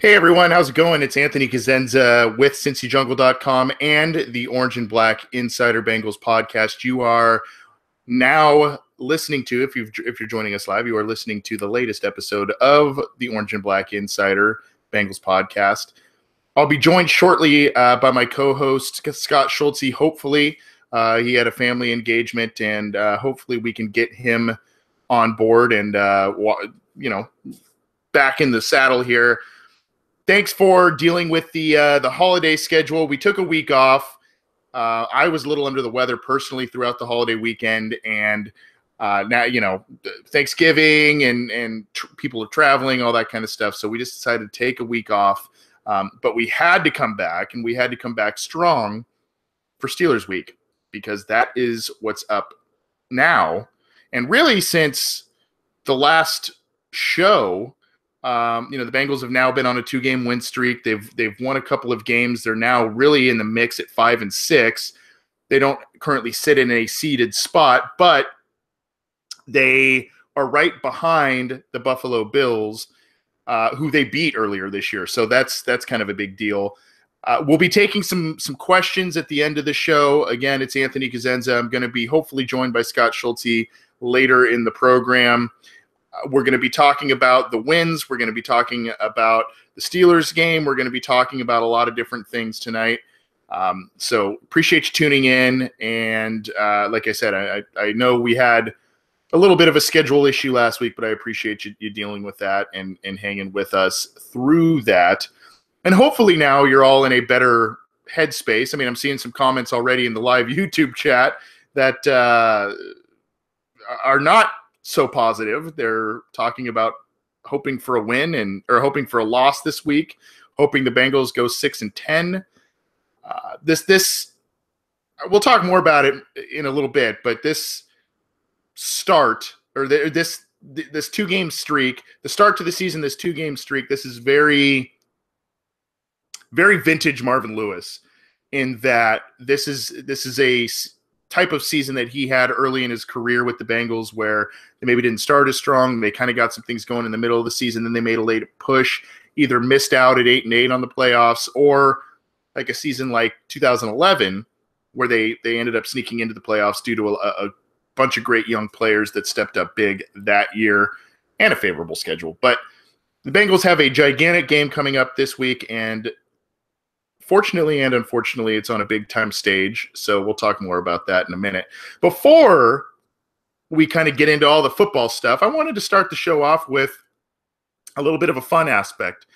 Hey everyone, how's it going? It's Anthony Cosenza with CincyJungle.com and the Orange and Black Insider Bengals podcast. You are now listening to, if you're joining us live, you are listening to the latest episode of the Orange and Black Insider Bengals podcast. I'll be joined shortly by my co-host Scott Schultze. Hopefully, he had a family engagement, and hopefully we can get him on board and back in the saddle here. Thanks for dealing with the holiday schedule. We took a week off. I was a little under the weather personally throughout the holiday weekend, and now Thanksgiving and people are traveling, all that kind of stuff. So we just decided to take a week off, but we had to come back, and we had to come back strong for Steelers Week because that is what's up now. And really, since the last show. The Bengals have now been on a 2-game win streak. They've won a couple of games. They're now really in the mix at 5-6. They don't currently sit in a seeded spot, but they are right behind the Buffalo Bills, who they beat earlier this year. So that's kind of a big deal. We'll be taking some questions at the end of the show. Again, it's Anthony Cosenza. I'm going to be hopefully joined by Scott Schultze later in the program. We're going to be talking about the wins. We're going to be talking about the Steelers game. We're going to be talking about a lot of different things tonight. So appreciate you tuning in. And like I said, I know we had a little bit of a schedule issue last week, but I appreciate you dealing with that and hanging with us through that. And hopefully now you're all in a better headspace. I mean, I'm seeing some comments already in the live YouTube chat that are not so positive. They're talking about hoping for a win or hoping for a loss this week, hoping the Bengals go 6-10. This we'll talk more about it in a little bit, but this start or this 2-game streak, the start to the season, this 2-game streak, this is very, very vintage Marvin Lewis in that this is a type of season that he had early in his career with the Bengals where they maybe didn't start as strong. They kind of got some things going in the middle of the season. Then they made a late push, either missed out at 8-8 on the playoffs or like a season like 2011 where they ended up sneaking into the playoffs due to a bunch of great young players that stepped up big that year and a favorable schedule. But the Bengals have a gigantic game coming up this week, and fortunately and unfortunately, it's on a big-time stage, so we'll talk more about that in a minute. Before we kind of get into all the football stuff, I wanted to start the show off with a little bit of a fun aspect,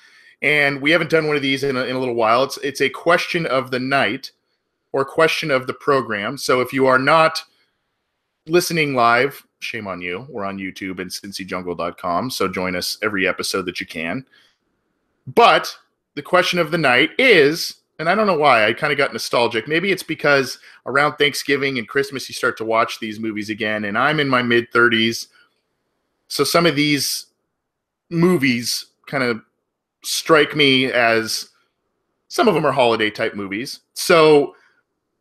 and we haven't done one of these in a little while. It's a question of the night or question of the program. So if you are not listening live, shame on you. We're on YouTube and CincyJungle.com, so join us every episode that you can. But the question of the night is, and I don't know why, I kind of got nostalgic. Maybe it's because around Thanksgiving and Christmas you start to watch these movies again, and I'm in my mid-30s, so some of these movies kind of strike me as, some of them are holiday-type movies. So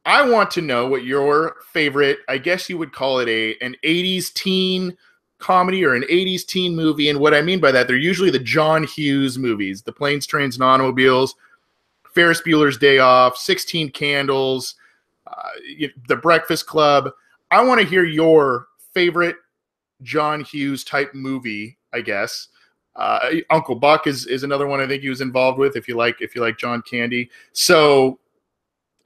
I want to know what your favorite, I guess you would call it an 80s teen comedy or an 80s teen movie, and what I mean by that, they're usually the John Hughes movies, the Planes, Trains, and Automobiles, Ferris Bueller's Day Off, 16 Candles, The Breakfast Club. I want to hear your favorite John Hughes type movie, I guess. Uncle Buck is another one I think he was involved with, if you like John Candy. So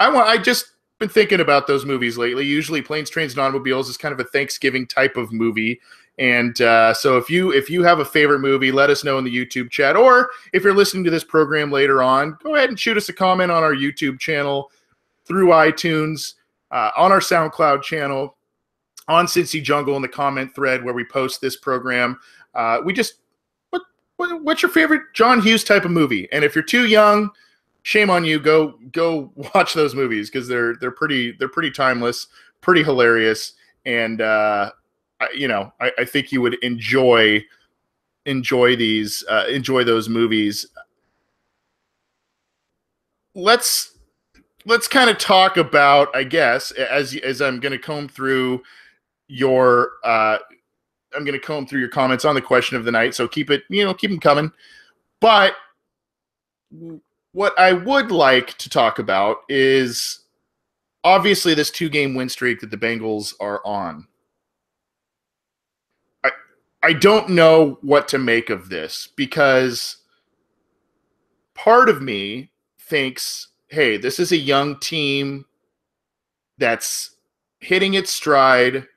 I just been thinking about those movies lately. Usually Planes, Trains, and Automobiles is kind of a Thanksgiving type of movie. And so if you have a favorite movie, let us know in the YouTube chat. Or if you're listening to this program later on, go ahead and shoot us a comment on our YouTube channel, through iTunes, on our SoundCloud channel, on Cincy Jungle in the comment thread where we post this program. What's your favorite John Hughes type of movie? And if you're too young, shame on you. Go watch those movies because they're pretty timeless, pretty hilarious, and I think you would enjoy those movies. Let's kind of talk about, I guess, as I'm going to comb through your comments on the question of the night. So keep them coming. But What I would like to talk about is obviously this 2-game win streak that the Bengals are on. I I don't know what to make of this because part of me thinks, hey, this is a young team that's hitting its stride.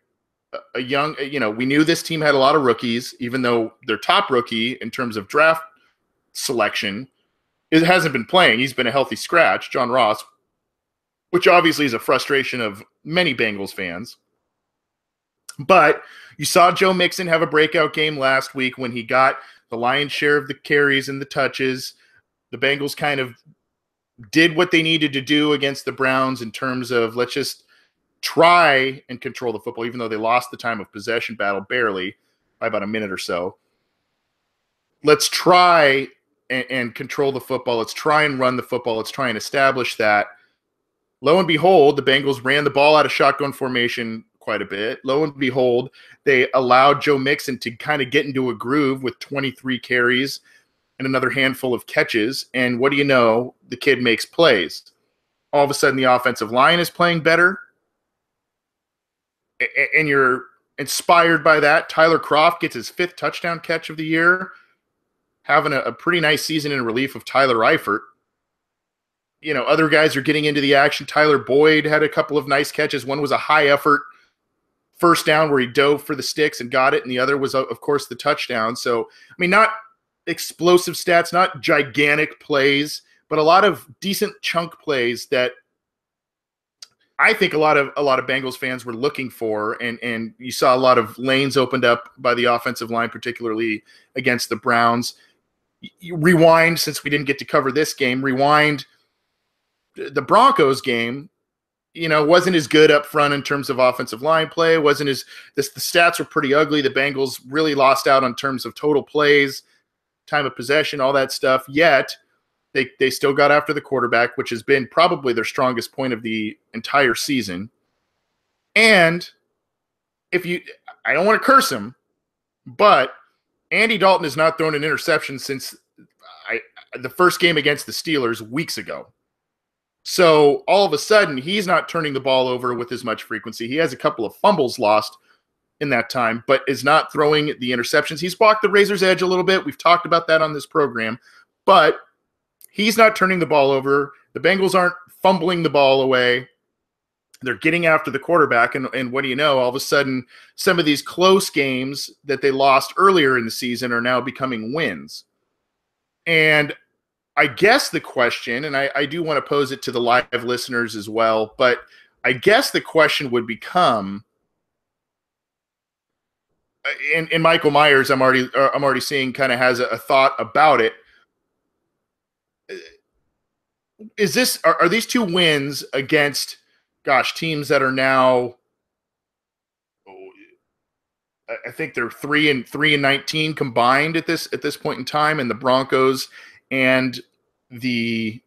A young, we knew this team had a lot of rookies, even though their top rookie in terms of draft selection it hasn't been playing. He's been a healthy scratch, John Ross, which obviously is a frustration of many Bengals fans. But you saw Joe Mixon have a breakout game last week when he got the lion's share of the carries and the touches. The Bengals kind of did what they needed to do against the Browns in terms of let's just try and control the football, even though they lost the time of possession battle barely by about a minute or so. Let's try and control the football. Let's try and run the football. Let's try and establish that. Lo and behold, the Bengals ran the ball out of shotgun formation quite a bit. Lo and behold, they allowed Joe Mixon to kind of get into a groove with 23 carries and another handful of catches. And what do you know? The kid makes plays. All of a sudden, the offensive line is playing better. And you're inspired by that. Tyler Kroft gets his 5th touchdown catch of the year, having a pretty nice season in relief of Tyler Eifert. Other guys are getting into the action. Tyler Boyd had a couple of nice catches. One was a high effort first down where he dove for the sticks and got it, and the other was, of course, the touchdown. So, not explosive stats, not gigantic plays, but a lot of decent chunk plays that I think a lot of Bengals fans were looking for, and you saw a lot of lanes opened up by the offensive line, particularly against the Browns. You rewind, since we didn't get to cover this game, the Broncos game, wasn't as good up front in terms of offensive line play. The stats were pretty ugly. The Bengals really lost out on terms of total plays, time of possession, all that stuff. Yet they still got after the quarterback, which has been probably their strongest point of the entire season. And I don't want to curse him, but Andy Dalton has not thrown an interception since the first game against the Steelers weeks ago. So all of a sudden, he's not turning the ball over with as much frequency. He has a couple of fumbles lost in that time, but is not throwing the interceptions. He's walked the razor's edge a little bit. We've talked about that on this program, but he's not turning the ball over. The Bengals aren't fumbling the ball away. They're getting after the quarterback, and what do you know? All of a sudden, some of these close games that they lost earlier in the season are now becoming wins. And I guess the question, and I do want to pose it to the live listeners as well, but I guess the question would become, and Michael Myers, I'm already seeing kind of has a thought about it. Are these 2 wins against, teams that are now, I think they're 3-19 combined at this point in time, and the Broncos and the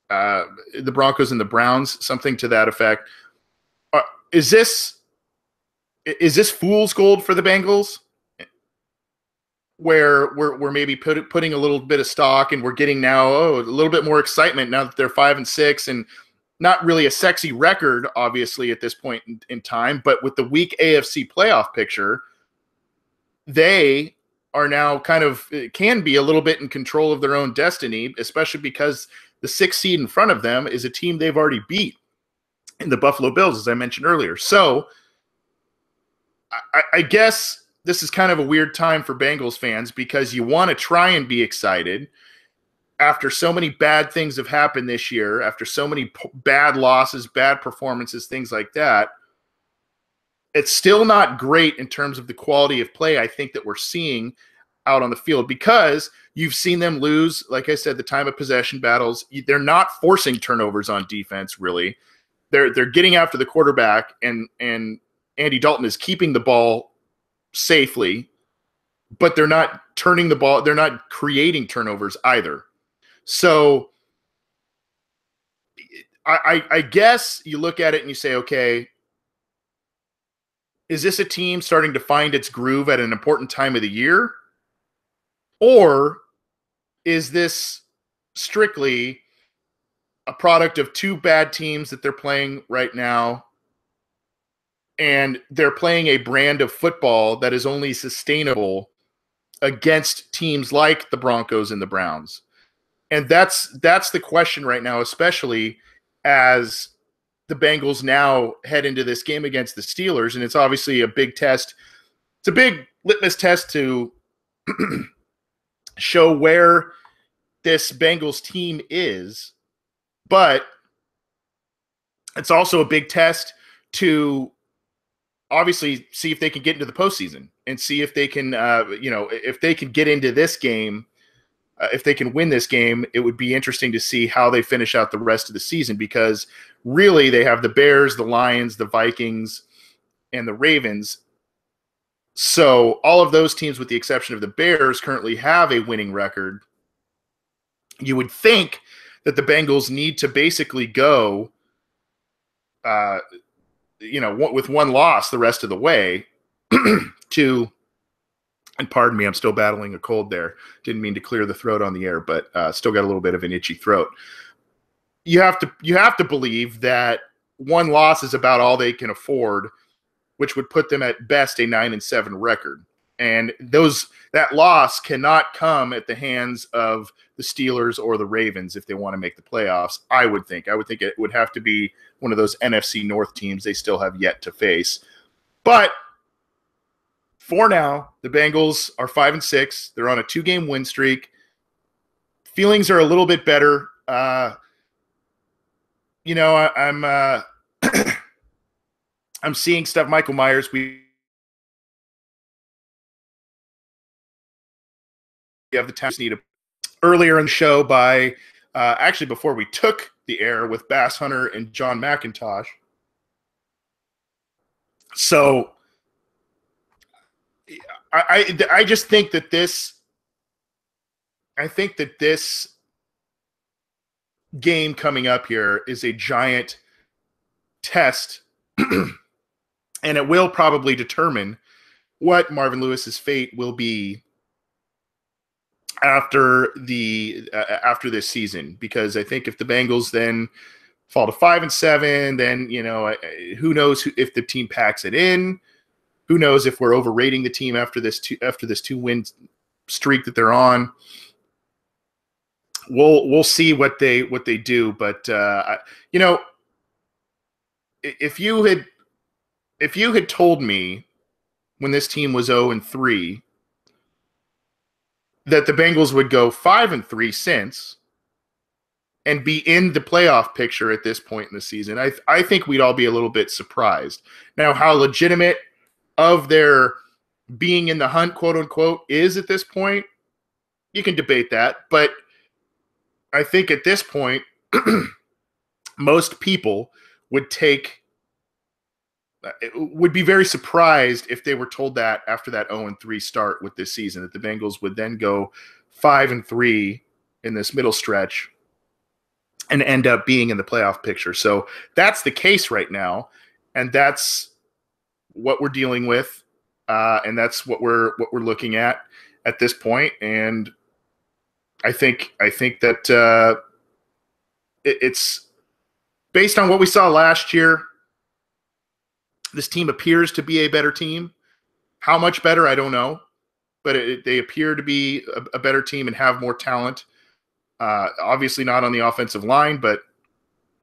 Broncos and the Browns, something to that effect. Is this fool's gold for the Bengals, where we're maybe putting a little bit of stock, and we're getting now a little bit more excitement now that they're 5-6 and not really a sexy record, obviously, at this point in time, but with the weak AFC playoff picture, they are now can be a little bit in control of their own destiny, especially because the 6th seed in front of them is a team they've already beat in the Buffalo Bills, as I mentioned earlier. So I guess this is kind of a weird time for Bengals fans because you want to try and be excited after so many bad things have happened this year, after so many bad losses, bad performances, things like that. It's still not great in terms of the quality of play I think that we're seeing out on the field, because you've seen them lose, like I said, the time of possession battles. They're not forcing turnovers on defense, really. They're getting after the quarterback, and Andy Dalton is keeping the ball safely, but they're not turning the ball. They're not creating turnovers either. So I guess you look at it and you say, okay, is this a team starting to find its groove at an important time of the year? Or is this strictly a product of two bad teams that they're playing right now, and they're playing a brand of football that is only sustainable against teams like the Broncos and the Browns. And that's the question right now, especially as the Bengals now head into this game against the Steelers. And it's obviously a big test. It's a big litmus test to show where this Bengals team is. But it's also a big test to obviously see if they can get into the postseason and see if they can, if they can get into this game. If they can win this game, it would be interesting to see how they finish out the rest of the season, because really they have the Bears, the Lions, the Vikings, and the Ravens. So all of those teams, with the exception of the Bears, currently have a winning record. You would think that the Bengals need to basically go, with one loss the rest of the way to. And pardon me, I'm still battling a cold there. Didn't mean to clear the throat on the air, but still got a little bit of an itchy throat. You have to believe that one loss is about all they can afford, which would put them at best a 9-7 record. And that loss cannot come at the hands of the Steelers or the Ravens if they want to make the playoffs. I would think it would have to be one of those NFC North teams they still have yet to face. But for now, the Bengals are 5-6. They're on a 2-game win streak. Feelings are a little bit better. I'm I'm seeing stuff. Michael Myers, we have the time need earlier in the show by actually before we took the air with Bass Hunter and John McIntosh. So I just think that this game coming up here is a giant test, and it will probably determine what Marvin Lewis's fate will be after this season. Because I think if the Bengals then fall to 5-7, then who knows if the team packs it in. Who knows if we're overrating the team after this 2-win streak that they're on. We'll see what they do. But if you had told me when this team was 0-3 that the Bengals would go 5-3 since and be in the playoff picture at this point in the season, I think we'd all be a little bit surprised. Now, how legitimate of their being in the hunt, quote unquote, is at this point, you can debate that. But I think at this point, most people would be very surprised if they were told that after that 0-3 start with this season, that the Bengals would then go 5-3 in this middle stretch and end up being in the playoff picture. So that's the case right now, and that's what we're dealing with, and that's what we're looking at this point. And I think that it's based on what we saw last year. This team appears to be a better team. How much better, I don't know, but they appear to be a better team and have more talent. Obviously not on the offensive line, but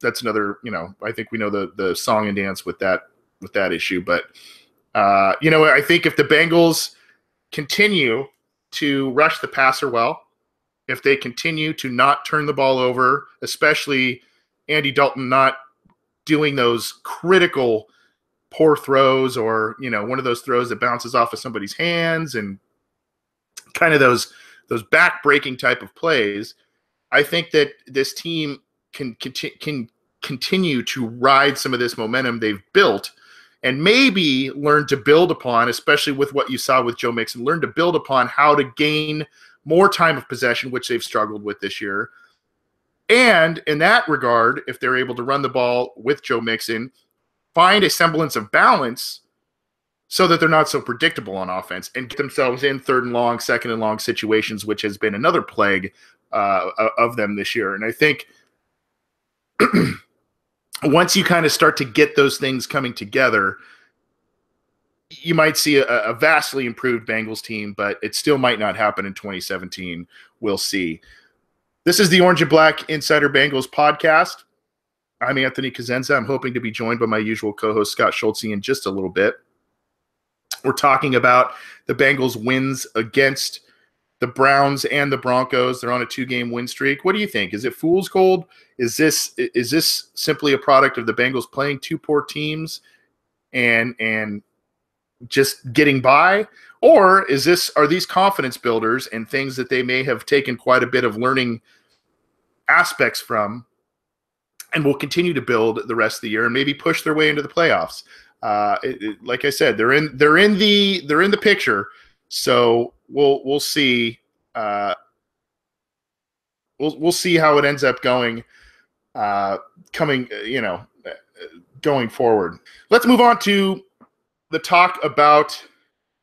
that's another. I think we know the song and dance with that issue. But I think if the Bengals continue to rush the passer well, if they continue to not turn the ball over, especially Andy Dalton not doing those critical poor throws, or one of those throws that bounces off of somebody's hands, and kind of those back-breaking type of plays, I think that this team can continue to ride some of this momentum they've built, and maybe learn to build upon, especially with what you saw with Joe Mixon, learn to build upon how to gain more time of possession, which they've struggled with this year. And in that regard, if they're able to run the ball with Joe Mixon, find a semblance of balance so that they're not so predictable on offense, and get themselves in 3rd and long, 2nd and long situations, which has been another plague of them this year. And I think once you kind of start to get those things coming together, you might see a vastly improved Bengals team, but it still might not happen in 2017. We'll see. This is the Orange and Black Insider Bengals podcast. I'm Anthony Cosenza. I'm hoping to be joined by my usual co-host, Scott Schultze, in just a little bit. We're talking about the Bengals' wins against the Browns and the Broncos. They're on a 2-game win streak. What do you think? Is it fool's gold? Is this simply a product of the Bengals playing 2 poor teams and just getting by? Or are these confidence builders and things that they may have taken quite a bit of learning aspects from and will continue to build the rest of the year and maybe push their way into the playoffs? Like I said, they're in the picture. So we'll see. We'll see how it ends up going going forward. Let's move on to the talk about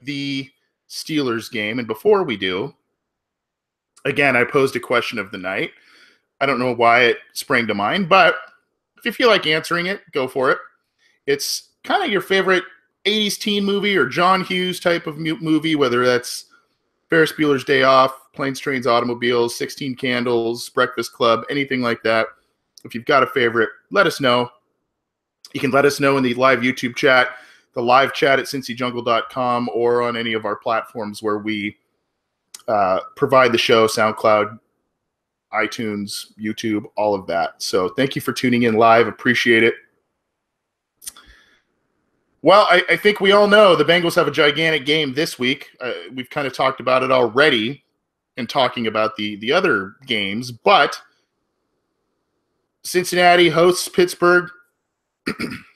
the Steelers game. And before we do, again, I posed a question of the night. I don't know why it sprang to mind, but if you feel like answering it, go for it. It's kind of your favorite 80s teen movie or John Hughes type of movie, whether that's Ferris Bueller's Day Off, Planes, Trains, Automobiles, 16 Candles, Breakfast Club, anything like that. If you've got a favorite, let us know. You can let us know in the live YouTube chat, the live chat at cincyjungle.com, or on any of our platforms where we provide the show, SoundCloud, iTunes, YouTube, all of that. So thank you for tuning in live. Appreciate it. Well, I think we all know the Bengals have a gigantic game this week. We've kind of talked about it already in talking about the other games, but Cincinnati hosts Pittsburgh.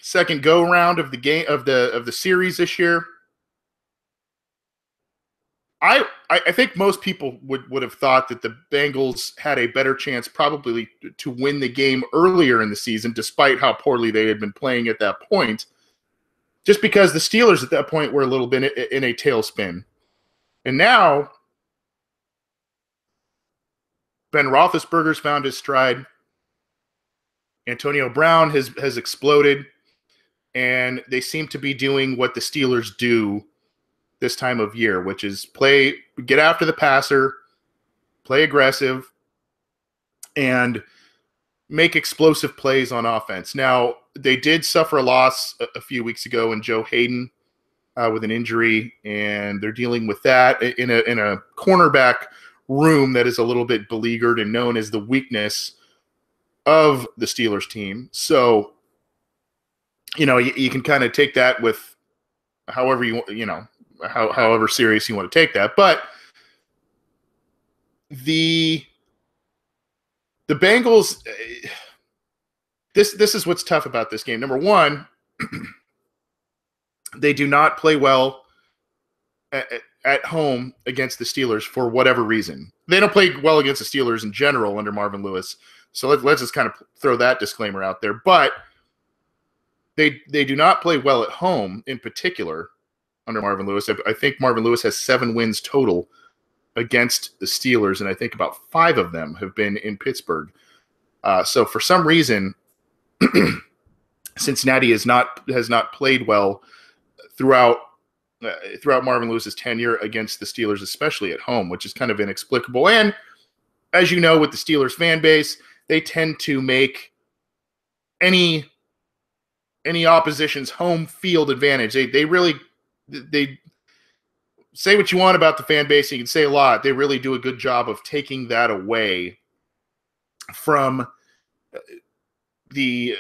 Second go round of the game of the series this year. I think most people would have thought that the Bengals had a better chance probably to win the game earlier in the season, despite how poorly they had been playing at that point, just because the Steelers at that point were a little bit in a tailspin. And now Ben Roethlisberger's found his stride. Antonio Brown has exploded, and they seem to be doing what the Steelers do this time of year, which is get after the passer, play aggressive, and make explosive plays on offense. Now, they did suffer a loss a few weeks ago in Joe Hayden with an injury, and they're dealing with that in a cornerback room that is a little bit beleaguered and known as the weakness of the Steelers team. So, you can kind of take that with however however serious you want to take that. But the Bengals, this is what's tough about this game. Number one, they do not play well at home against the Steelers for whatever reason. They don't play well against the Steelers in general under Marvin Lewis. So let's just kind of throw that disclaimer out there. But they do not play well at home in particular under Marvin Lewis. I think Marvin Lewis has 7 wins total against the Steelers, and I think about 5 of them have been in Pittsburgh. So for some reason, Cincinnati has not played well throughout Marvin Lewis's tenure against the Steelers, especially at home, which is kind of inexplicable. And as you know, with the Steelers fan base, they tend to make any opposition's home field advantage. They say what you want about the fan base. You can say a lot. They really do a good job of taking that away from the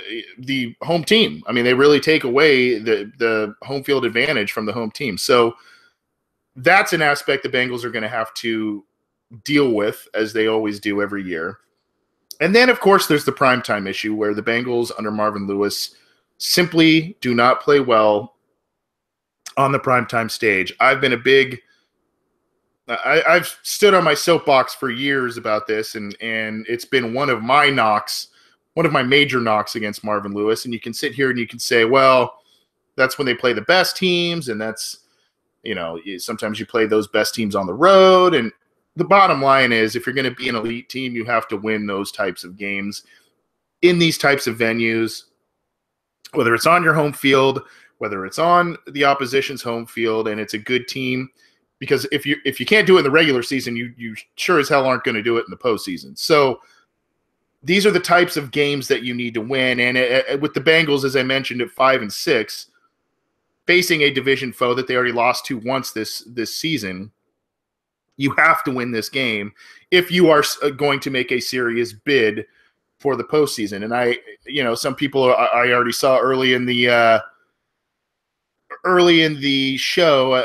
home team. I mean, they really take away the home field advantage from the home team. So that's an aspect the Bengals are going to have to deal with, as they always do every year. And then, of course, there's the primetime issue where the Bengals under Marvin Lewis simply do not play well on the primetime stage. I've stood on my soapbox for years about this, and it's been one of my major knocks against Marvin Lewis. And you can sit here and you can say, well, that's when they play the best teams, and that's, sometimes you play those best teams on the road. And the bottom line is, if you're going to be an elite team, you have to win those types of games in these types of venues, whether it's on your home field, whether it's on the opposition's home field, and it's a good team. Because if you can't do it in the regular season, you sure as hell aren't going to do it in the postseason. So these are the types of games that you need to win. And with the Bengals, as I mentioned, at 5-6, facing a division foe that they already lost to once this season, you have to win this game if you are going to make a serious bid for the postseason. And some people I already saw early in the show,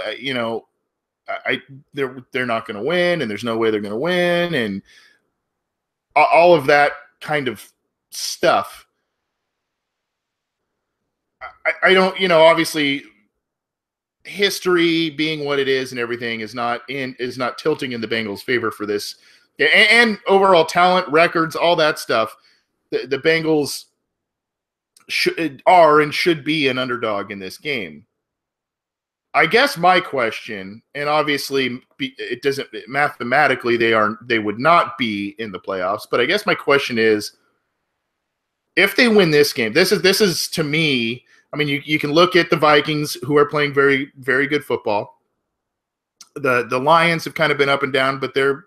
they're not going to win, and there's no way they're going to win, and all of that kind of stuff. I don't, obviously history being what it is and everything is not tilting in the Bengals' favor for this, and overall talent, records, all that stuff. The Bengals are and should be an underdog in this game. I guess my question, and obviously it doesn't mathematically they would not be in the playoffs, but I guess my question is, if they win this game, this is to me. I mean, you can look at the Vikings, who are playing very, very good football. The Lions have kind of been up and down, but they're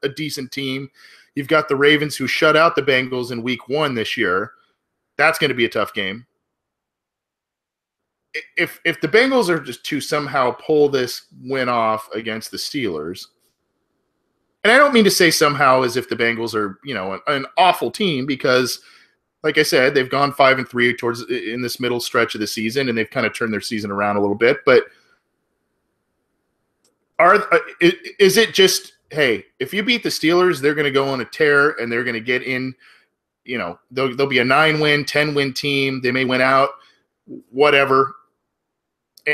a decent team. You've got the Ravens, who shut out the Bengals in Week 1 this year. That's going to be a tough game. If the Bengals are just to somehow pull this win off against the Steelers, and I don't mean to say somehow as if the Bengals are an awful team, because like I said, they've gone 5-3 towards in this middle stretch of the season, and they've kind of turned their season around a little bit. But is it just, hey, if you beat the Steelers, they're going to go on a tear and they're going to get in, they'll be a 9-win, 10-win team. They may win out, whatever,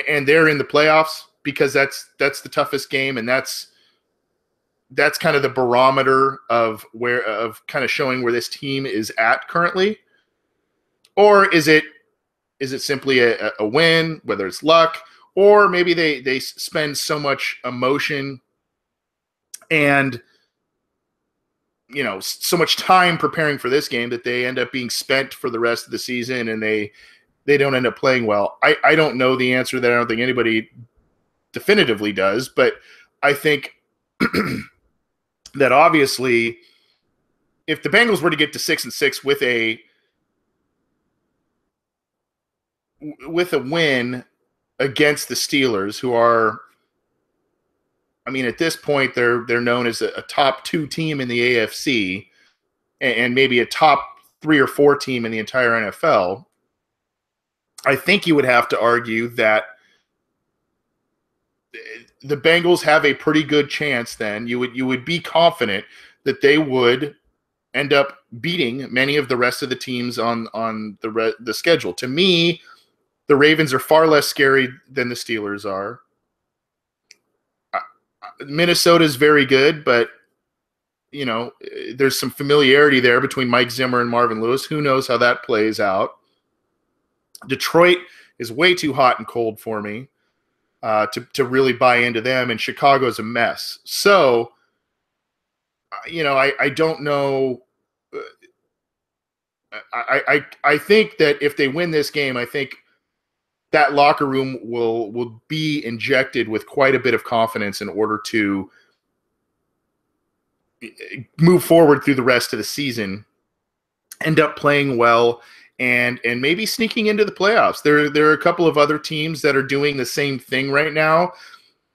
and they're in the playoffs because that's the toughest game, and that's kind of the barometer of kind of showing where this team is at currently? Or is it simply a win, whether it's luck, or maybe they spend so much emotion and so much time preparing for this game that they end up being spent for the rest of the season, and they don't end up playing well? I don't know the answer to that. I don't think anybody definitively does, but I think that obviously, if the Bengals were to get to 6-6 with a win against the Steelers, who are, I mean, at this point they're known as a top 2 team in the AFC, and maybe a top 3 or 4 team in the entire NFL, I think you would have to argue that the Bengals have a pretty good chance. Then you would be confident that they would end up beating many of the rest of the teams on the schedule. To me, the Ravens are far less scary than the Steelers are. Minnesota is very good, but there's some familiarity there between Mike Zimmer and Marvin Lewis. Who knows how that plays out? Detroit is way too hot and cold for me to really buy into them, and Chicago's a mess. So, I don't know. I think that if they win this game, I think that locker room will be injected with quite a bit of confidence in order to move forward through the rest of the season, end up playing well, and maybe sneaking into the playoffs. There are a couple of other teams that are doing the same thing right now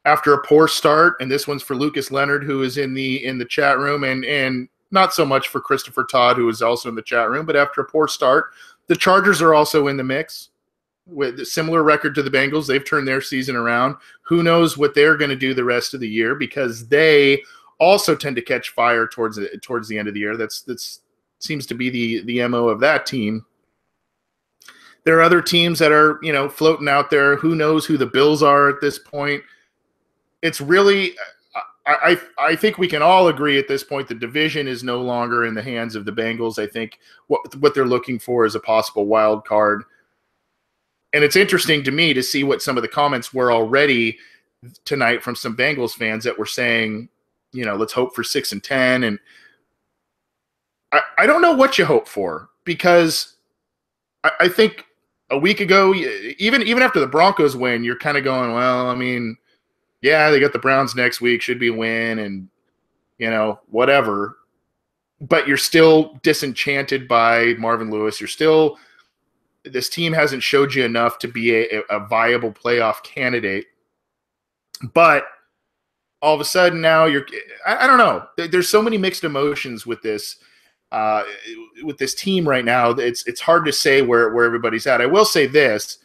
after a poor start, and this one's for Lucas Leonard, who is in the chat room, and not so much for Christopher Todd, who is also in the chat room. But after a poor start, the Chargers are also in the mix with a similar record to the Bengals. They've turned their season around. Who knows what they're going to do the rest of the year, because they also tend to catch fire towards the end of the year. That's seems to be the MO of that team. There are other teams that are, floating out there. Who knows who the Bills are at this point? It's really, I think we can all agree at this point the division is no longer in the hands of the Bengals. I think what they're looking for is a possible wild card. And it's interesting to me to see what some of the comments were already tonight from some Bengals fans that were saying, let's hope for 6-10. And I don't know what you hope for, because I think a week ago, even after the Broncos win, you're kind of going, well, I mean, yeah, they got the Browns next week, should be a win, and whatever. But you're still disenchanted by Marvin Lewis. This team hasn't showed you enough to be a viable playoff candidate. But all of a sudden now I don't know. There's so many mixed emotions with this team right now. It's hard to say where everybody's at. I will say this.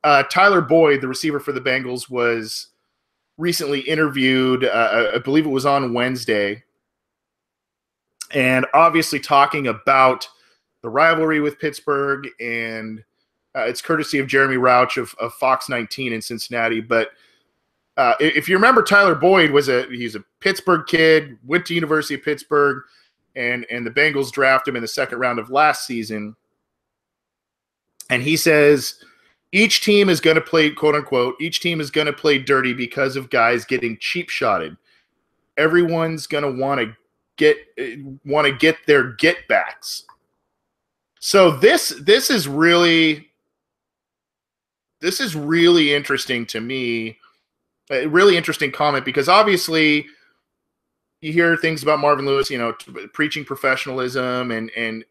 Tyler Boyd, the receiver for the Bengals, was recently interviewed. I believe it was on Wednesday. And obviously talking about the rivalry with Pittsburgh, and it's courtesy of Jeremy Rauch of Fox 19 in Cincinnati. But if you remember, Tyler Boyd he's a Pittsburgh kid, went to University of Pittsburgh, and the Bengals draft him in the second round of last season. And he says each team is going to play, quote unquote, each team is going to play dirty because of guys getting cheap shotted. Everyone's going to want to get their get backs. So this is really interesting to me. A really interesting comment, because obviously you hear things about Marvin Lewis, preaching professionalism, and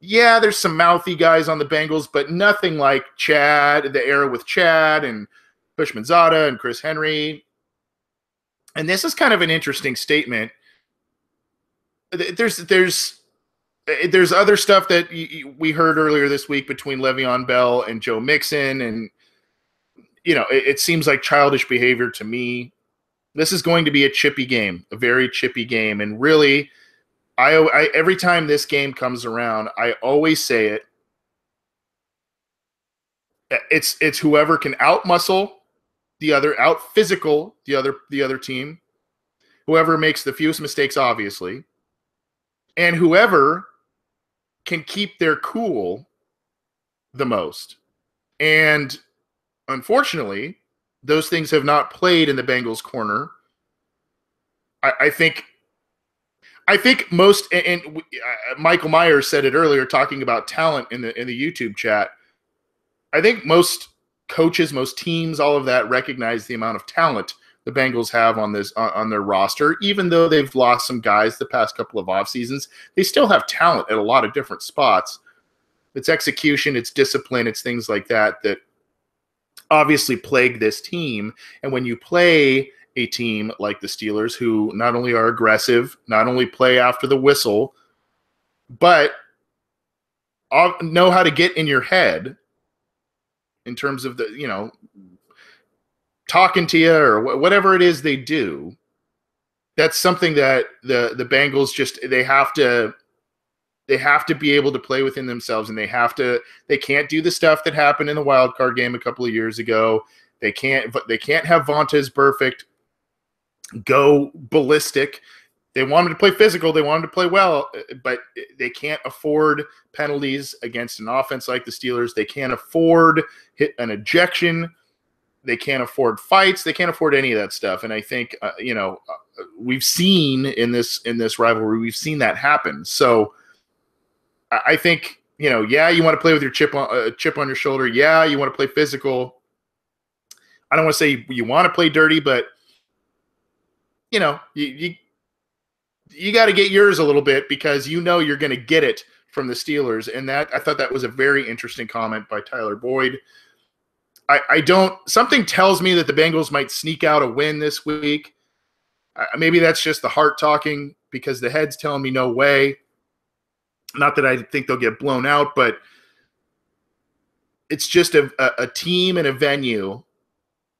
yeah, there's some mouthy guys on the Bengals, but nothing like Chad, the era with Chad and Bushman-Zada and Chris Henry. And this is kind of an interesting statement. There's other stuff that we heard earlier this week between Le'Veon Bell and Joe Mixon, and it seems like childish behavior to me. This is going to be a chippy game, a very chippy game, and really, I every time this game comes around, I always say it. It's whoever can out-muscle the other, out-physical the other team, whoever makes the fewest mistakes, obviously, and whoever can keep their cool the most. And unfortunately, those things have not played in the Bengals' corner. I think most, and Michael Myers said it earlier, talking about talent in the YouTube chat. I think most coaches, most teams, all of that recognize the amount of talent the Bengals have on their roster. Even though they've lost some guys the past couple of off seasons, they still have talent at a lot of different spots. It's execution, it's discipline, it's things like that obviously plague this team. And when you play a team like the Steelers, who not only are aggressive, not only play after the whistle, but know how to get in your head in terms of talking to you or whatever it is they do, that's something that the Bengals they have to be able to play within themselves, and they can't do the stuff that happened in the wild card game a couple of years ago. They can't have Vontaze Burfict go ballistic. They wanted to play physical. They wanted to play well, but they can't afford penalties against an offense like the Steelers. They can't afford an ejection. They can't afford fights. They can't afford any of that stuff. And I think, we've seen in this rivalry, we've seen that happen. So I think, yeah, you want to play with your chip on your shoulder. Yeah, you want to play physical. I don't want to say you want to play dirty, but you got to get yours a little bit, because you're going to get it from the Steelers. And I thought that was a very interesting comment by Tyler Boyd. Something tells me that the Bengals might sneak out a win this week. Maybe that's just the heart talking, because the head's telling me no way. Not that I think they'll get blown out, but it's just a team and a venue,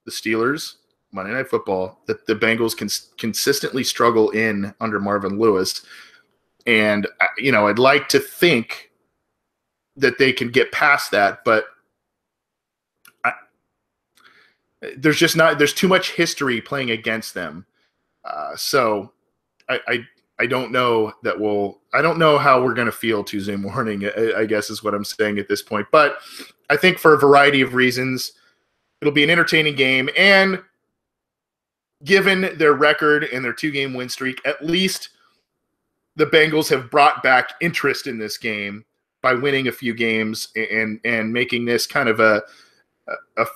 the Steelers, Monday Night Football, that the Bengals can consistently struggle in under Marvin Lewis. And, I'd like to think that they can get past that, but there's too much history playing against them. So I don't know I don't know how we're going to feel Tuesday morning, I guess is what I'm saying at this point. But I think for a variety of reasons, it'll be an entertaining game. And given their record and their 2-game win streak, at least the Bengals have brought back interest in this game by winning a few games and making this kind of a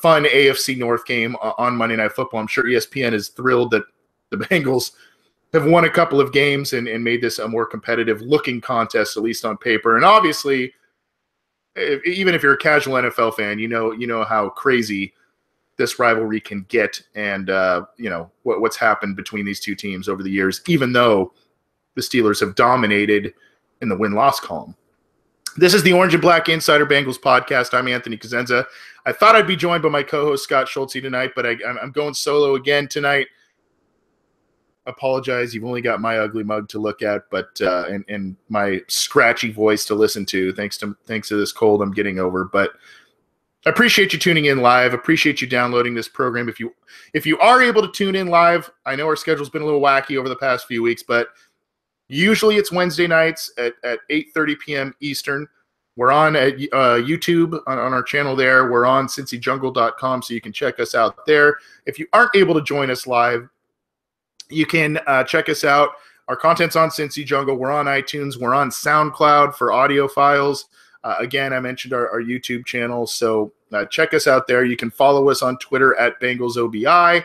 fun AFC North game on Monday Night Football. I'm sure ESPN is thrilled that the Bengals have won a couple of games and made this a more competitive looking contest, at least on paper. And obviously, even if you're a casual NFL fan, you know how crazy this rivalry can get, and what's happened between these two teams over the years, even though the Steelers have dominated in the win-loss column. This is the Orange and Black Insider Bengals podcast. I'm Anthony Cosenza. I thought I'd be joined by my co-host Scott Schultze tonight, but I'm going solo again tonight. Apologize, you've only got my ugly mug to look at, but and my scratchy voice to listen to. Thanks to this cold I'm getting over. But I appreciate you tuning in live. Appreciate you downloading this program. If you are able to tune in live, I know our schedule's been a little wacky over the past few weeks, but usually it's Wednesday nights at 8:30 p.m. Eastern. We're on YouTube on our channel there. We're on cincyjungle.com, so you can check us out there. If you aren't able to join us live, you can check us out. Our content's on Cincy Jungle. We're on iTunes. We're on SoundCloud for audio files. Again, I mentioned our YouTube channel, so check us out there. You can follow us on Twitter at BengalsOBI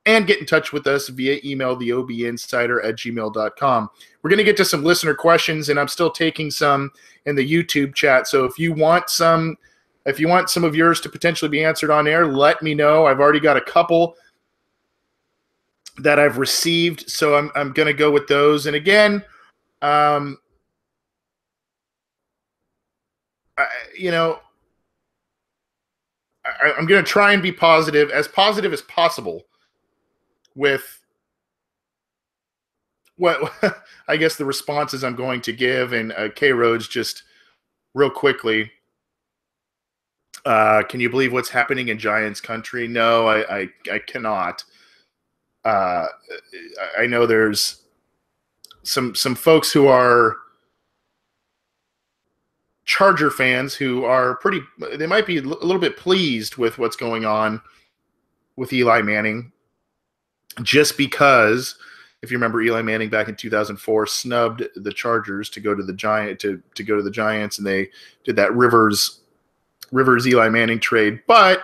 and get in touch with us via email, theobinsider@gmail.com. We're going to get to some listener questions, and I'm still taking some in the YouTube chat. So if you want some of yours to potentially be answered on air, let me know. I've already got a couple that I've received, so I'm going to go with those. And again, I'm going to try and be positive as possible with what I guess the responses I'm going to give. And K Rhodes, just real quickly, can you believe what's happening in Giants country? No, I cannot. I know there's some folks who are Charger fans who are they might be a little bit pleased with what's going on with Eli Manning, just because, if you remember, Eli Manning back in 2004 snubbed the Chargers to go to the Giants, and they did that Rivers Eli Manning trade. But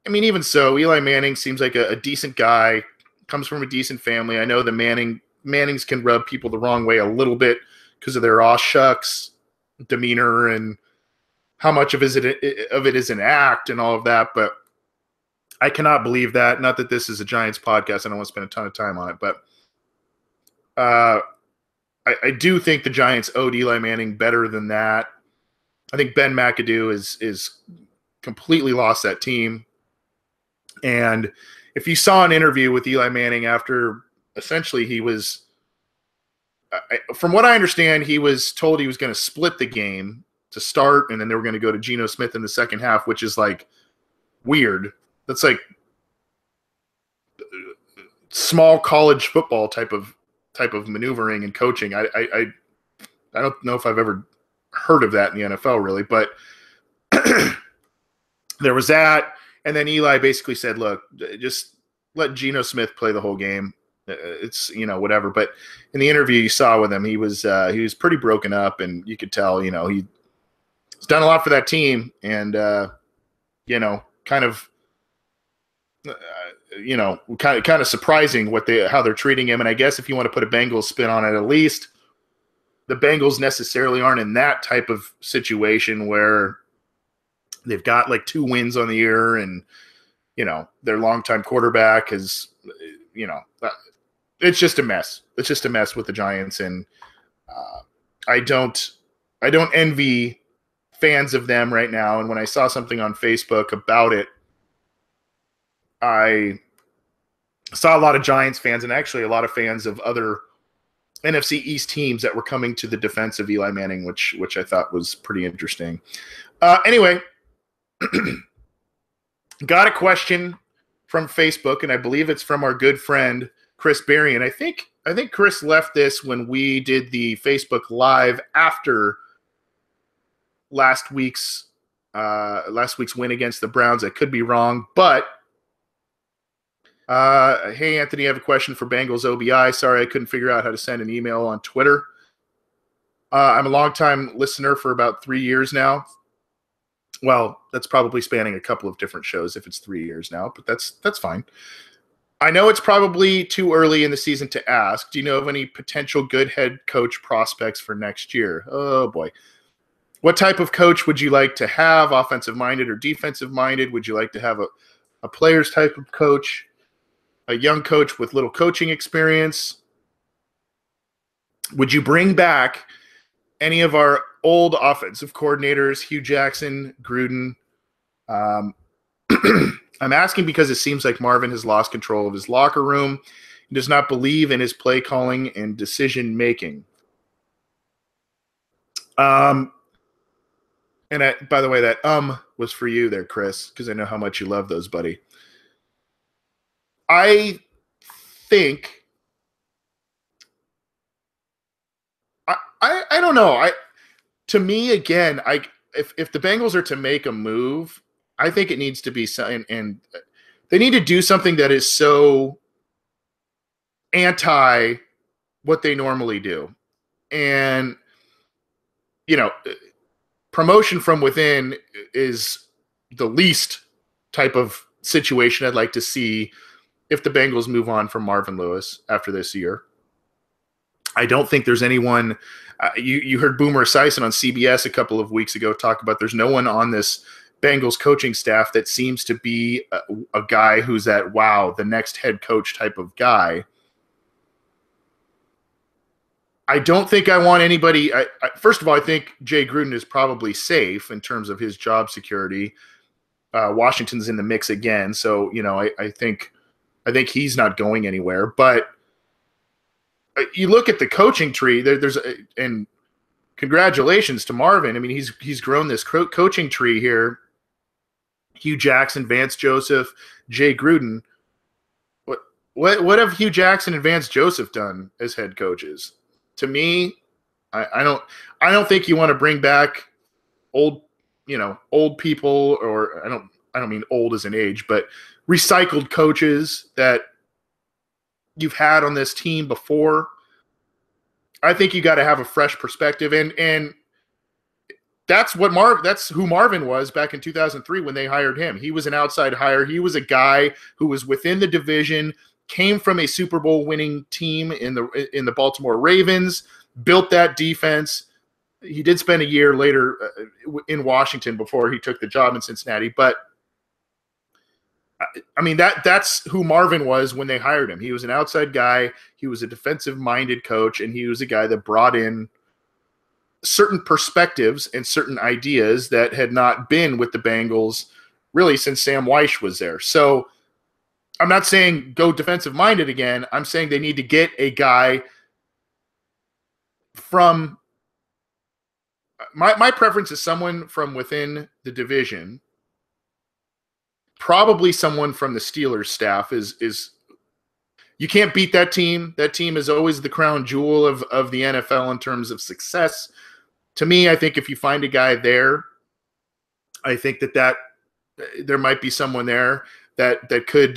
I mean, even so, Eli Manning seems like a decent guy, comes from a decent family. I know the Mannings can rub people the wrong way a little bit because of their aw shucks demeanor and how much of it is an act and all of that. But I cannot believe that. Not that this is a Giants podcast. I don't want to spend a ton of time on it. But I do think the Giants owed Eli Manning better than that. I think Ben McAdoo is completely lost that team. And if you saw an interview with Eli Manning after essentially he was, from what I understand, he was told he was going to split the game to start, and then they were going to go to Geno Smith in the second half, which is like weird. That's like small college football type of maneuvering and coaching. I don't know if I've ever heard of that in the NFL really, but there was that. And then Eli basically said, look, just let Geno Smith play the whole game. It's, whatever. But in the interview you saw with him, he was pretty broken up, and you could tell, he's done a lot for that team, and, kind of surprising how they're treating him. And I guess if you want to put a Bengals spin on it, at least the Bengals necessarily aren't in that type of situation where they've got like 2 wins on the year, and their longtime quarterback is, it's just a mess. It's just a mess with the Giants, and I don't envy fans of them right now. And when I saw something on Facebook about it, I saw a lot of Giants fans and actually a lot of fans of other NFC East teams that were coming to the defense of Eli Manning, which I thought was pretty interesting. Anyway, got a question from Facebook, and I believe it's from our good friend Chris Berry. And I think Chris left this when we did the Facebook Live after last week's win against the Browns. I could be wrong, but Hey, Anthony, I have a question for Bengals OBI. Sorry, I couldn't figure out how to send an email on Twitter. I'm a longtime listener for about 3 years now. Well, that's probably spanning a couple of different shows if it's 3 years now, but that's fine. I know it's probably too early in the season to ask. Do you know of any potential good head coach prospects for next year? Oh, boy. What type of coach would you like to have, offensive-minded or defensive-minded? Would you like to have a player's type of coach, a young coach with little coaching experience? Would you bring back any of our old offensive coordinators, Hugh Jackson, Gruden? I'm asking because it seems like Marvin has lost control of his locker room and does not believe in his play calling and decision making. And by the way, that was for you there, Chris, because I know how much you love those, buddy. I think I don't know. To me, again, if the Bengals are to make a move, I think it needs to be and they need to do something that is so anti what they normally do. And promotion from within is the least type of situation I'd like to see if the Bengals move on from Marvin Lewis after this year. I don't think there's anyone. You heard Boomer Esiason on CBS a couple of weeks ago talk about there's no one on this Bengals coaching staff that seems to be a guy who's that, wow, the next head coach type of guy. I don't think I want anybody. First of all, I think Jay Gruden is probably safe in terms of his job security. Washington's in the mix again, so I think he's not going anywhere. But you look at the coaching tree. And congratulations to Marvin. I mean, he's grown this coaching tree here. Hugh Jackson, Vance Joseph, Jay Gruden. What have Hugh Jackson and Vance Joseph done as head coaches? To me, I don't think you want to bring back old people, or I don't mean old as an age, but recycled coaches that you've had on this team before. I think you got to have a fresh perspective, and that's who Marvin was back in 2003 when they hired him. He was an outside hire. He was a guy who was within the division, came from a Super Bowl winning team in the Baltimore Ravens, built that defense. He did spend a year later in Washington before he took the job in Cincinnati, but I mean, that's who Marvin was when they hired him. He was an outside guy. He was a defensive-minded coach, and he was a guy that brought in certain perspectives and certain ideas that had not been with the Bengals really since Sam Weish was there. So I'm not saying go defensive-minded again. I'm saying they need to get a guy from my preference is someone from within the division. Probably someone from the Steelers staff is you can't beat that team. That team is always the crown jewel of the NFL in terms of success. To me, I think if you find a guy there, I think that there might be someone there that could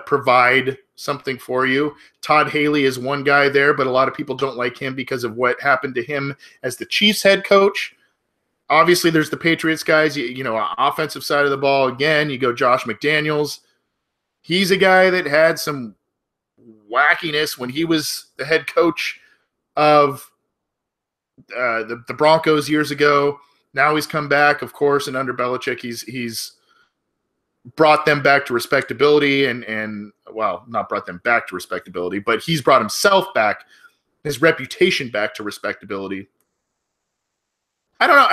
provide something for you. Todd Haley is one guy there, but a lot of people don't like him because of what happened to him as the Chiefs head coach. Obviously, there's the Patriots guys, offensive side of the ball. Again, you go Josh McDaniels. He's a guy that had some wackiness when he was the head coach of the Broncos years ago. Now he's come back, of course, and under Belichick, he's brought them back to respectability and well, not brought them back to respectability, but he's brought himself back, his reputation back to respectability. I don't know.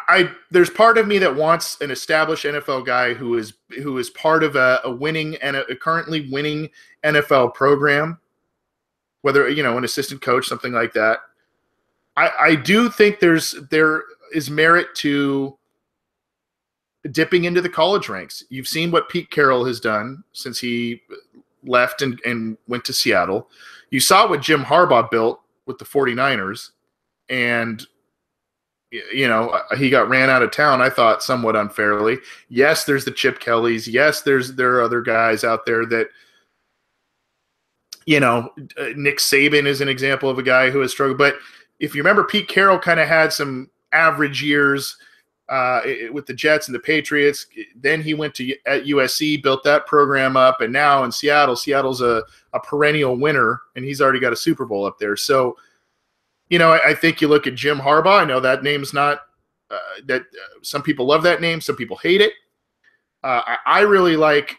I there's part of me that wants an established NFL guy who is part of a winning and a currently winning NFL program, whether an assistant coach, something like that. I do think there is merit to dipping into the college ranks. You've seen what Pete Carroll has done since he left and went to Seattle. You saw what Jim Harbaugh built with the 49ers, and he got ran out of town, I thought, somewhat unfairly. Yes, there's the Chip Kellys. Yes, there are other guys out there that Nick Saban is an example of a guy who has struggled. But if you remember, Pete Carroll kind of had some average years with the Jets and the Patriots. Then he went to at USC, built that program up, and now in Seattle, Seattle's a perennial winner, and he's already got a Super Bowl up there. So, I think you look at Jim Harbaugh. I know that name's not that some people love that name, some people hate it. I really like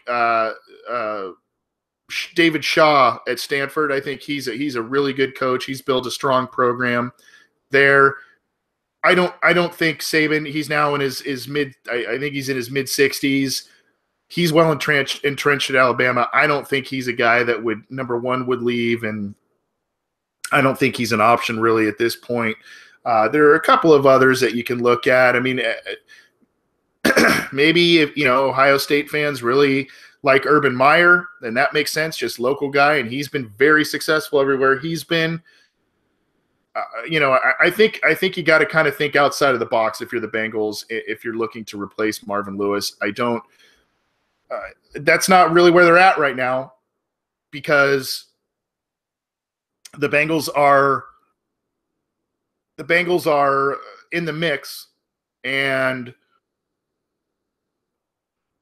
David Shaw at Stanford. I think he's a really good coach. He's built a strong program there. I don't think Saban. He's now in his mid. I think he's in his mid 60s. He's well entrenched at Alabama. I don't think he's a guy that would would leave, and I don't think he's an option really at this point. There are a couple of others that you can look at. I mean, maybe if Ohio State fans really like Urban Meyer, then that makes sense. Just local guy, and he's been very successful everywhere he's been. I think you got to kind of think outside of the box if you're the Bengals. If you're looking to replace Marvin Lewis, I don't. That's not really where they're at right now, because the Bengals are in the mix, and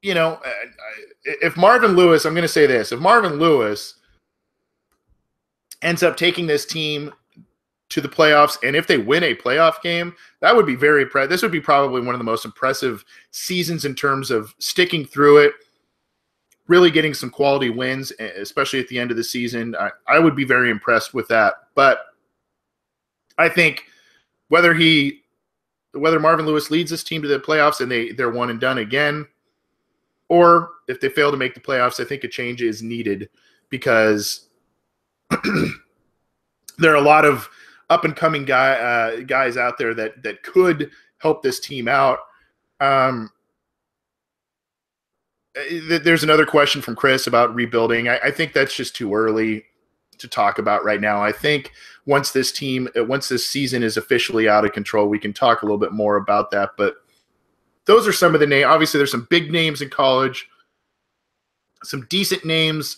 if Marvin Lewis, I'm going to say this, if Marvin Lewis ends up taking this team to the playoffs, and if they win a playoff game, that would be this would be probably one of the most impressive seasons in terms of sticking through it, really getting some quality wins, especially at the end of the season. I would be very impressed with that. But I think whether Marvin Lewis leads this team to the playoffs and they're one and done again, or if they fail to make the playoffs, I think a change is needed, because there are a lot of up-and-coming guys out there that could help this team out. There's another question from Chris about rebuilding. I think that's just too early to talk about right now. I think once this season is officially out of control, we can talk a little bit more about that. But those are some of the names. Obviously, there's some big names in college, some decent names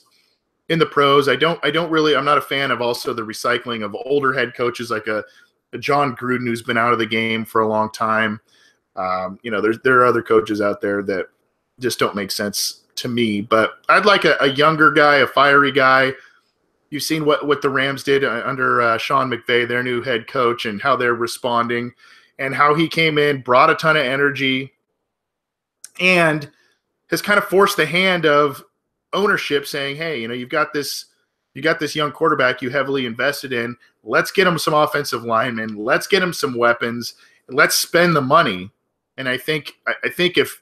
in the pros. I'm not a fan of also the recycling of older head coaches like a John Gruden, who's been out of the game for a long time. There are other coaches out there that just don't make sense to me. But I'd like a younger guy, a fiery guy. You've seen what the Rams did under Sean McVay, their new head coach, and how they're responding, and how he came in, brought a ton of energy, and has kind of forced the hand of ownership, saying, hey, you got this young quarterback you heavily invested in. Let's get him some offensive linemen. Let's get him some weapons. And let's spend the money. And I think if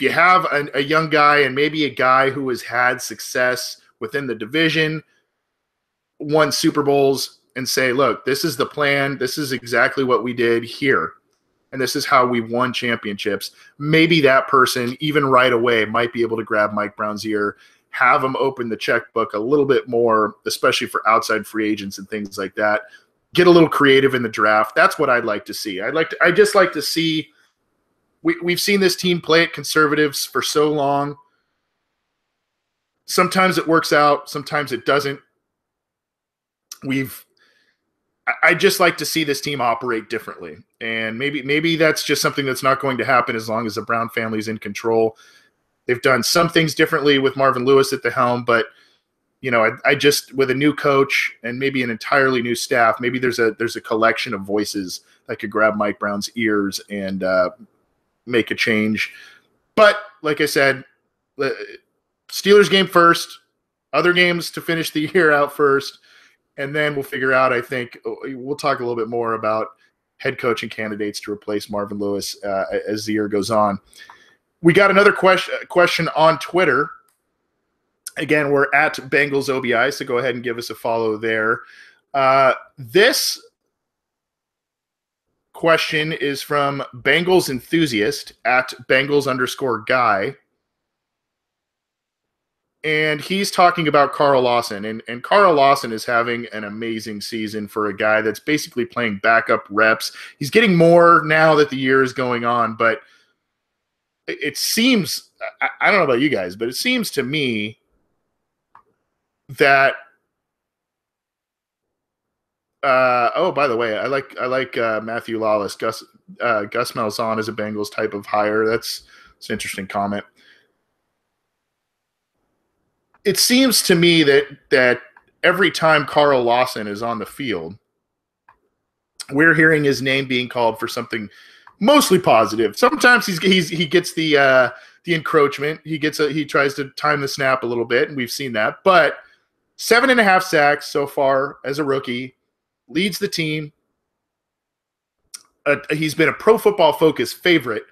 you have a young guy, and maybe a guy who has had success within the division, won Super Bowls, and say, look, this is the plan. This is exactly what we did here, and this is how we won championships. Maybe that person, even right away, might be able to grab Mike Brown's ear, have him open the checkbook a little bit more, especially for outside free agents and things like that. Get a little creative in the draft. That's what I'd like to see. I just like to see. We've seen this team play at conservatives for so long. Sometimes it works out, sometimes it doesn't. I just like to see this team operate differently. And maybe that's just something that's not going to happen as long as the Brown family is in control. They've done some things differently with Marvin Lewis at the helm, but I just, with a new coach and maybe an entirely new staff, maybe there's a collection of voices that could grab Mike Brown's ears and make a change. But like I said, Steelers game first, other games to finish the year out first, and then we'll figure out, I think, we'll talk a little bit more about head coaching candidates to replace Marvin Lewis as the year goes on. We got another question on Twitter. Again, we're at Bengals OBI, so go ahead and give us a follow there. This question is from Bengals Enthusiast at Bengals_guy. And he's talking about Carl Lawson. And Carl Lawson is having an amazing season for a guy that's basically playing backup reps. He's getting more now that the year is going on, but it seems, I don't know about you guys, but it seems to me that. Oh, by the way, I like Matthew Lawless. Gus Malzahn is a Bengals type of hire. That's an interesting comment. It seems to me that every time Carl Lawson is on the field, we're hearing his name being called for something mostly positive. Sometimes he gets the encroachment. He tries to time the snap a little bit, and we've seen that. But 7.5 sacks so far as a rookie, leads the team. He's been a Pro Football Focus favorite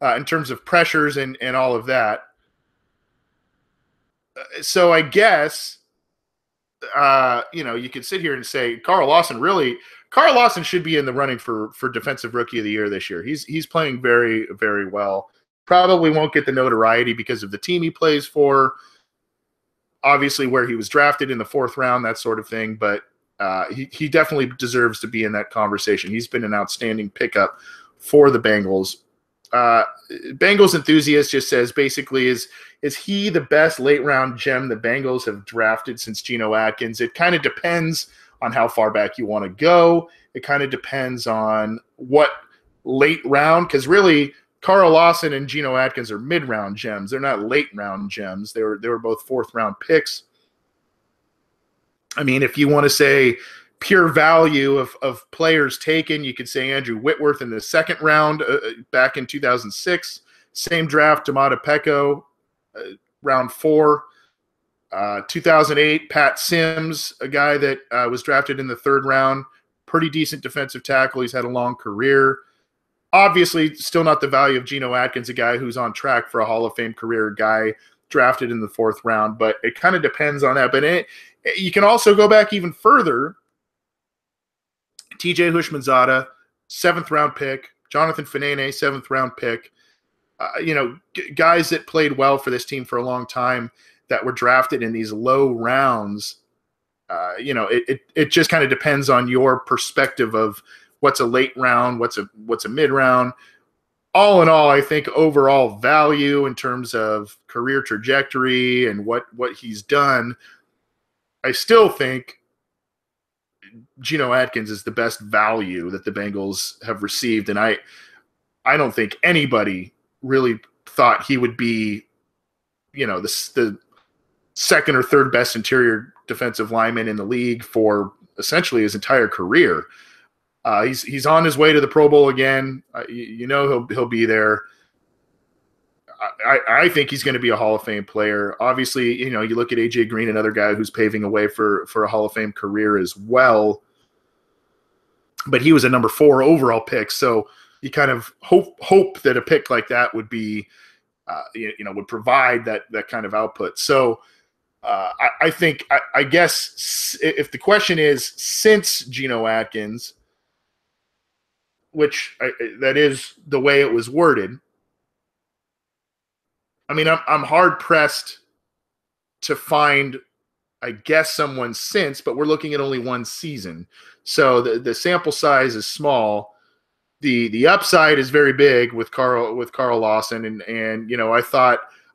in terms of pressures and all of that. So I guess you could sit here and say Carl Lawson should be in the running for Defensive Rookie of the Year this year. He's playing very, very well. Probably won't get the notoriety because of the team he plays for, obviously where he was drafted in the 4th round, that sort of thing. But he definitely deserves to be in that conversation. He's been an outstanding pickup for the Bengals. Bengals enthusiast just says basically is he the best late round gem the Bengals have drafted since Geno Atkins? It kind of depends on how far back you want to go. It kind of depends on what late round, because really Carl Lawson and Geno Atkins are mid round gems. They're not late round gems. They were both 4th round picks. I mean, if you want to say pure value of players taken, you could say Andrew Whitworth in the 2nd round back in 2006. Same draft, Domata Peko, round 4. 2008, Pat Sims, a guy that was drafted in the 3rd round. Pretty decent defensive tackle. He's had a long career. Obviously, still not the value of Geno Atkins, a guy who's on track for a Hall of Fame career, a guy drafted in the 4th round. But it kind of depends on that. But you can also go back even further. TJ Hushmanzada, 7th round pick. Jonathan Fanene, 7th round pick. Guys that played well for this team for a long time that were drafted in these low rounds. It just kind of depends on your perspective of what's a late round, what's a mid round. All in all, I think overall value in terms of career trajectory and what he's done, I still think Geno Atkins is the best value that the Bengals have received. And I don't think anybody really thought he would be, the 2nd or 3rd best interior defensive lineman in the league for essentially his entire career. He's on his way to the Pro Bowl again. He'll be there. I think he's going to be a Hall of Fame player. Obviously, you look at AJ Green, another guy who's paving a way for a Hall of Fame career as well. But he was a number 4 overall pick, so you kind of hope that a pick like that would be, would provide that kind of output. So I think, I guess, if the question is since Geno Atkins, which that is the way it was worded. I mean, I'm hard pressed to find, I guess, someone since, but we're looking at only one season, so the sample size is small. The upside is very big with Carl Lawson, and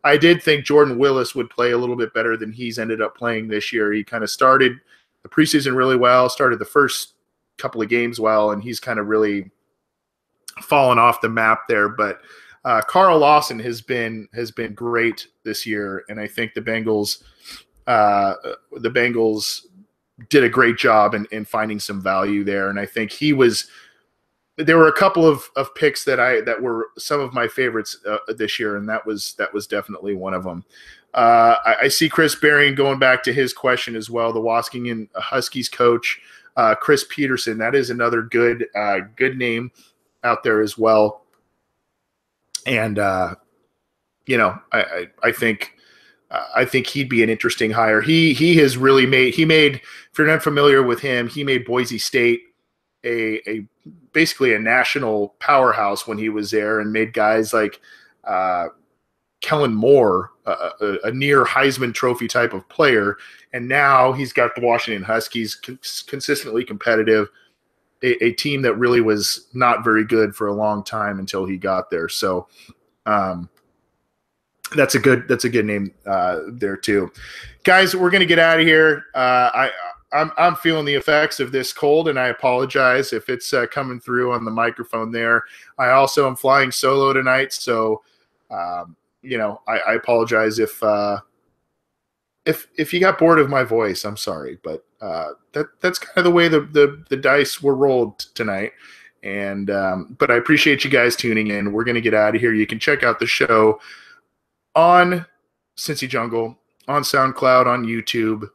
I did think Jordan Willis would play a little bit better than he's ended up playing this year. He kind of started the preseason really well, started the first couple of games well, and he's kind of really fallen off the map there. But Carl Lawson has been great this year, and I think the Bengals did a great job in finding some value there. And I think there were a couple of picks that were some of my favorites this year, and that was definitely one of them. I see Chris Berrien going back to his question as well. The Washington Huskies coach, Chris Peterson, that is another good name out there as well. And I think he'd be an interesting hire. He has really made. If you're not familiar with him, he made Boise State a basically a national powerhouse when he was there, and made guys like Kellen Moore a near Heisman Trophy type of player. And now he's got the Washington Huskies consistently competitive, a team that really was not very good for a long time until he got there. So I That's a good name there too, guys. We're gonna get out of here. I'm feeling the effects of this cold, and I apologize if it's coming through on the microphone there. I also am flying solo tonight, so I apologize if you got bored of my voice. I'm sorry, but that's kind of the way the dice were rolled tonight. And but I appreciate you guys tuning in. We're gonna get out of here. You can check out the show on Cincy Jungle, on SoundCloud, on YouTube,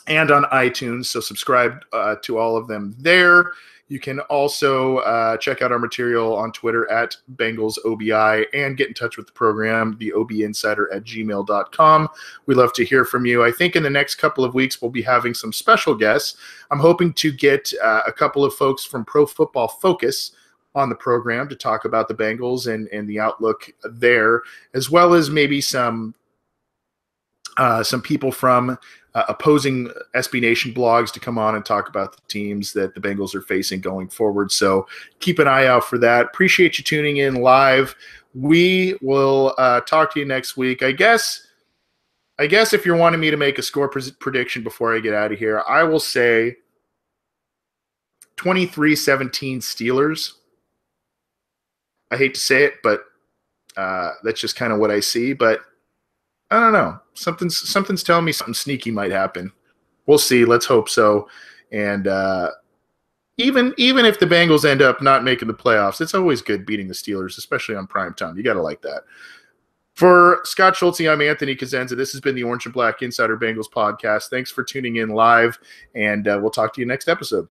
and on iTunes. So subscribe to all of them there. You can also check out our material on Twitter at BengalsOBI and get in touch with the program, theobinsider@gmail.com. We love to hear from you. I think in the next couple of weeks, we'll be having some special guests. I'm hoping to get a couple of folks from Pro Football Focus on the program to talk about the Bengals and the outlook there, as well as maybe some people from opposing SB Nation blogs to come on and talk about the teams that the Bengals are facing going forward. So keep an eye out for that. Appreciate you tuning in live. We will talk to you next week. I guess if you're wanting me to make a score prediction before I get out of here, I will say 23-17 Steelers. I hate to say it, but that's just kind of what I see. But I don't know. Something's telling me something sneaky might happen. We'll see. Let's hope so. And even if the Bengals end up not making the playoffs, it's always good beating the Steelers, especially on prime time. You got to like that. For Scott Schultze, I'm Anthony Cosenza. This has been the Orange and Black Insider Bengals podcast. Thanks for tuning in live, and we'll talk to you next episode.